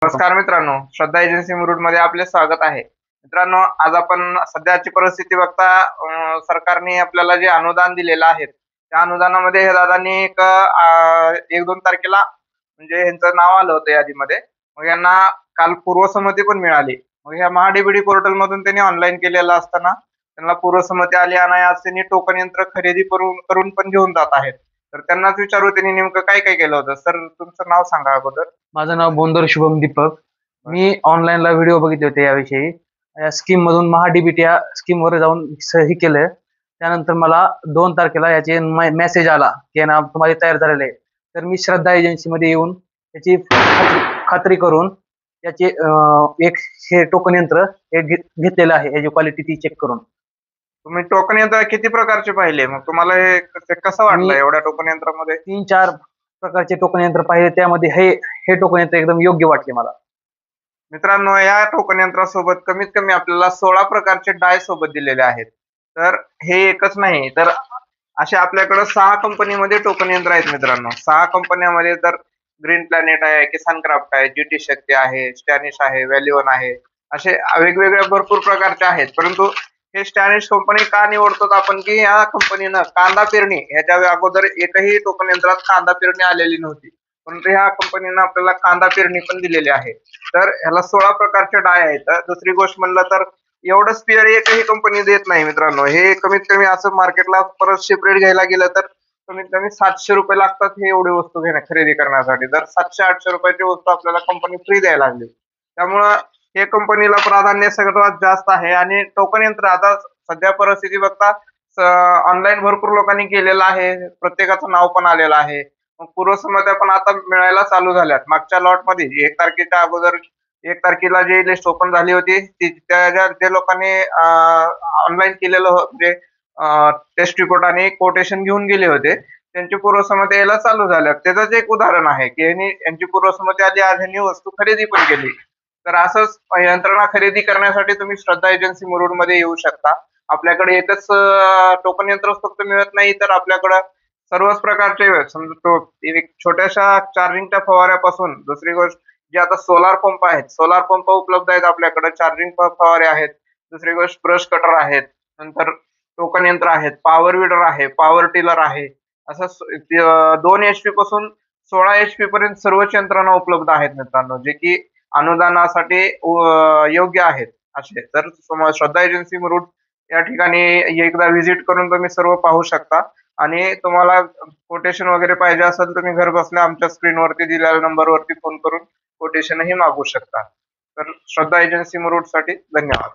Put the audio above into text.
नमस्कार मित्रांनो, श्रद्धा एजन्सी मुरुड मध्ये आपले स्वागत आहे. मित्रांनो, आज आपण सध्याची परिस्थिती बघता सरकारने आपल्याला जे अनुदान दिलेलं आहे, त्या अनुदानामध्ये हे दादांनी 1-2 तारखेला म्हणजे ह्यांचं नाव आलं होतं यादीमध्ये. मग यांना काल पूर्वसंमती पण मिळाली. मग ह्या महा-डी-बी-टी पोर्टलमधून त्यांनी ऑनलाईन केलेलं असताना त्यांना पूर्वसंमती आली आणि आज त्यांनी टोकन यंत्र खरेदी करून करून पण घेऊन जात आहेत. तर त्यांनाच विचारू त्यांनी नेमकं काय-काय केलं होतं? सर तुमचं नाव सांगा अगोदर. माझं नाव बोंदर शुभम दीपक. मी ऑनलाईनला व्हिडिओ बघितले होते याविषयी. या स्कीम मधून महा-डी-बी-टी या स्कीम वर जाऊन सही केलं. त्यानंतर मला 2 तारखेला याचे मेसेज आला की ना तुम्हाला तयार झालेले आहे. तर मी श्रद्धा एजन्सी मध्ये येऊन त्याची खात्री करून याचे एक हे टोकन यंत्र घेतलेलं आहे. याची क्वालिटी ती चेक करून. तुम्ही टोकन यंत्र किती प्रकारचे पाहिले? मग तुम्हाला हे कसं वाटलं एवढ्या टोकन यंत्रामध्ये? 3-4 प्रकारचे टोकन यंत्र पाहिले. त्यामध्ये हे टोकन यंत्र एकदम योग्य वाटले मला. मित्रांनो, या टोकन यंत्रासोबत कमीत कमी आपल्याला 16 प्रकारचे डाय सोबत दिलेले आहेत. तर हे एकच नाही, तर असे आपल्याकडे 6 कंपनीमध्ये टोकन यंत्र आहेत मित्रांनो. 6 कंपन्यांमध्ये तर ग्रीन प्लॅनेट आहे, किसान क्राफ्ट आहे, जीटी शक्ती आहे, स्टॅनिश आहे, व्हॅल्युअन आहे. असे वेगवेगळ्या भरपूर प्रकारचे आहेत. परंतु हे स्टॅनिश कंपनी का निवडतो आपण, की या कंपनीनं कांदा पेरणी ह्याच्या अगोदर एकही टोकन यंत्रात कांदा पेरणी आलेली नव्हती. परंतु ह्या कंपनीनं आपल्याला कांदा पेरणी पण दिलेली आहे. तर ह्याला 16 प्रकारचे डाय आहेत. दुसरी गोष्ट म्हणलं तर एवढं स्पेअर एकही कंपनी देत नाही मित्रांनो. हे कमीत कमी असं मार्केटला परत सेपरेट घ्यायला गेलं तर कमीत कमी ₹700 लागतात हे एवढी वस्तू खरेदी करण्यासाठी. तर ₹700-800 ची वस्तू आपल्याला कंपनी फ्री द्यायला लागली. त्यामुळं हे कंपनीला प्राधान्य सर्वात जास्त आहे. आणि टोकन यंत्र आता सध्या परिस्थिती बघता ऑनलाईन भरपूर लोकांनी केलेलं आहे. प्रत्येकाचं नाव पण आलेलं आहे. मग पूर्वसंमत्या पण आता मिळायला चालू झाल्यात. मागच्या लॉटमध्ये 1 तारखेच्या अगोदर 1 तारखेला जी लिस्ट ओपन झाली होती त्या लोकांनी ऑनलाईन केलेलं म्हणजे टेस्ट रिपोर्ट आणि कोटेशन घेऊन गेले होते. त्यांची पूर्वसंमती यायला चालू झाल्यात. त्याचंच एक उदाहरण आहे की यांची पूर्वसंमती आली, आज यांनी वस्तू खरेदी पण केली. तर असंच यंत्रणा खरेदी करण्यासाठी तुम्ही श्रद्धा एजन्सी मुरुडमध्ये येऊ शकता. आपल्याकडे एकच टोकन यंत्रच फक्त मिळत नाही, तर आपल्याकडं सर्वच प्रकारचे समजा एक छोट्याशा चार्जिंगच्या फवाऱ्यापासून दुसरी गोष्ट जे आता सोलार पंप आहेत, सोलार पंप उपलब्ध आहेत आपल्याकडे, चार्जिंग फवारे आहेत. दुसरी गोष्ट ब्रश कटर आहेत, नंतर टोकन यंत्र आहेत, पॉवर विडर आहे, पॉवर टिलर आहे. असं 2 HP पासून 16 HP पर्यंत सर्वच यंत्रणा उपलब्ध आहेत मित्रांनो, जे की अनुदानासाठी योग्य आहेत असे. तर श्रद्धा एजन्सी मुरुड या ठिकाणी एकदा व्हिजिट करून तुम्ही सर्व पाहू शकता. आणि तुम्हाला कोटेशन वगैरे पाहिजे असेल तुम्ही घर बसल्या आमच्या स्क्रीनवरती दिलेल्या नंबरवरती फोन करून कोटेशनही मागू शकता. तर श्रद्धा एजन्सी मुरुडसाठी धन्यवाद.